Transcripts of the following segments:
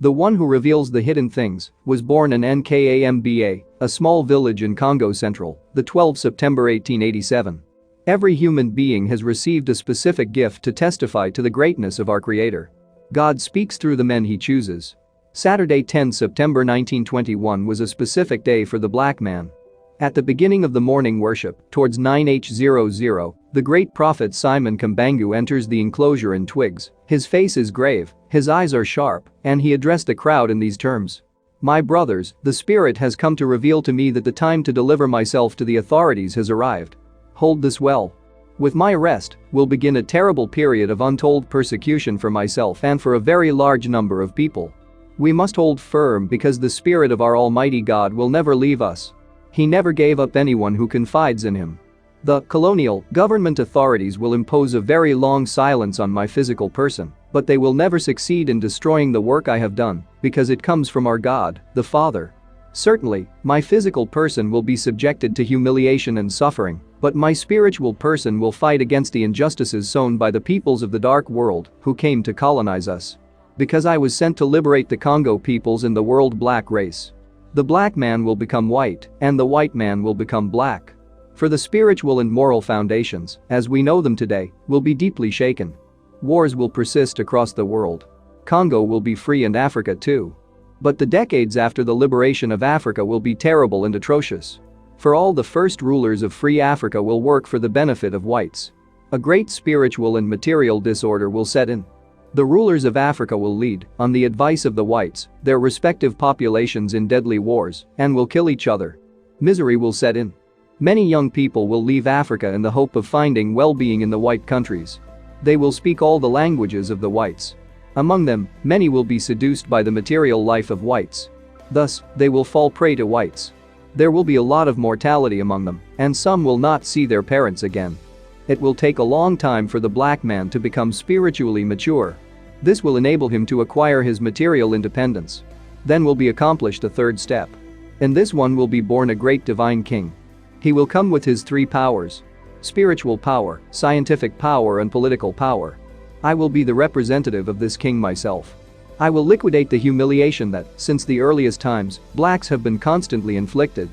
The one who reveals the hidden things was born in Nkamba, a small village in Congo Central, the 12th September 1887. Every human being has received a specific gift to testify to the greatness of our Creator. God speaks through the men He chooses. Saturday 10 September 1921 was a specific day for the black man. At the beginning of the morning worship, towards 9h00, the great prophet Simon Kimbangu enters the enclosure in twigs. His face is grave, his eyes are sharp, and he addressed the crowd in these terms. My brothers, the Spirit has come to reveal to me that the time to deliver myself to the authorities has arrived. Hold this well. With my arrest, will begin a terrible period of untold persecution for myself and for a very large number of people. We must hold firm because the Spirit of our Almighty God will never leave us. He never gave up anyone who confides in Him. The colonial government authorities will impose a very long silence on my physical person, but they will never succeed in destroying the work I have done, because it comes from our God, the Father. Certainly, my physical person will be subjected to humiliation and suffering, but my spiritual person will fight against the injustices sown by the peoples of the dark world who came to colonize us. Because I was sent to liberate the Congo peoples in the world black race. The black man will become white, and the white man will become black. For the spiritual and moral foundations, as we know them today, will be deeply shaken. Wars will persist across the world. Congo will be free and Africa too. But the decades after the liberation of Africa will be terrible and atrocious. For all the first rulers of free Africa will work for the benefit of whites. A great spiritual and material disorder will set in. The rulers of Africa will lead, on the advice of the whites, their respective populations in deadly wars and will kill each other. Misery will set in. Many young people will leave Africa in the hope of finding well-being in the white countries. They will speak all the languages of the whites. Among them, many will be seduced by the material life of whites. Thus, they will fall prey to whites. There will be a lot of mortality among them, and some will not see their parents again. It will take a long time for the black man to become spiritually mature. This will enable him to acquire his material independence. Then will be accomplished a third step. In this one will be born a great divine king. He will come with his three powers: spiritual power, scientific power and political power. I will be the representative of this king myself. I will liquidate the humiliation that, since the earliest times, blacks have been constantly inflicted.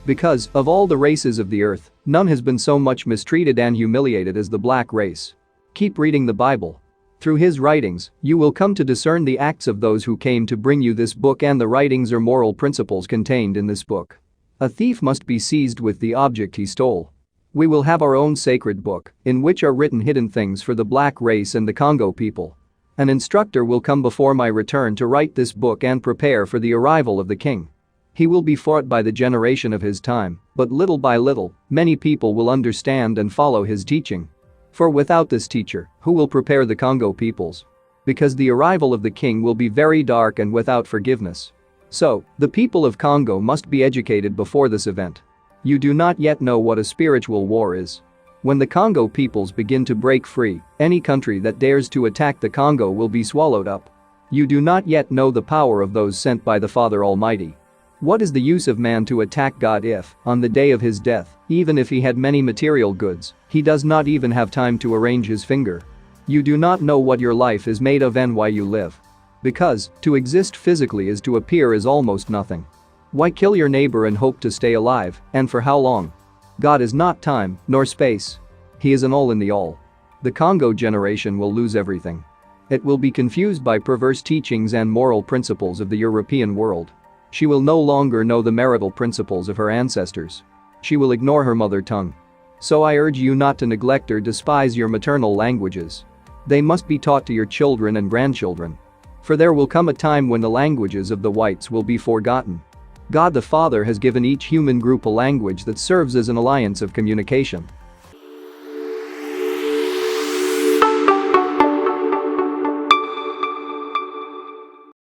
Because, of all the races of the earth, none has been so much mistreated and humiliated as the black race. Keep reading the Bible. Through his writings, you will come to discern the acts of those who came to bring you this book and the writings or moral principles contained in this book. A thief must be seized with the object he stole. We will have our own sacred book, in which are written hidden things for the black race and the Congo people. An instructor will come before my return to write this book and prepare for the arrival of the king. He will be fought by the generation of his time, but little by little, many people will understand and follow his teaching. For without this teacher, who will prepare the Congo peoples? Because the arrival of the king will be very dark and without forgiveness. So, the people of Congo must be educated before this event. You do not yet know what a spiritual war is. When the Congo peoples begin to break free, any country that dares to attack the Congo will be swallowed up. You do not yet know the power of those sent by the Father Almighty. What is the use of man to attack God if, on the day of his death, even if he had many material goods, he does not even have time to arrange his finger? You do not know what your life is made of and why you live. Because, to exist physically is to appear as almost nothing. Why kill your neighbor and hope to stay alive, and for how long? God is not time, nor space. He is an all in the all. The Congo generation will lose everything. It will be confused by perverse teachings and moral principles of the European world. She will no longer know the marital principles of her ancestors. She will ignore her mother tongue. So I urge you not to neglect or despise your maternal languages. They must be taught to your children and grandchildren. For there will come a time when the languages of the whites will be forgotten. God the Father has given each human group a language that serves as an alliance of communication.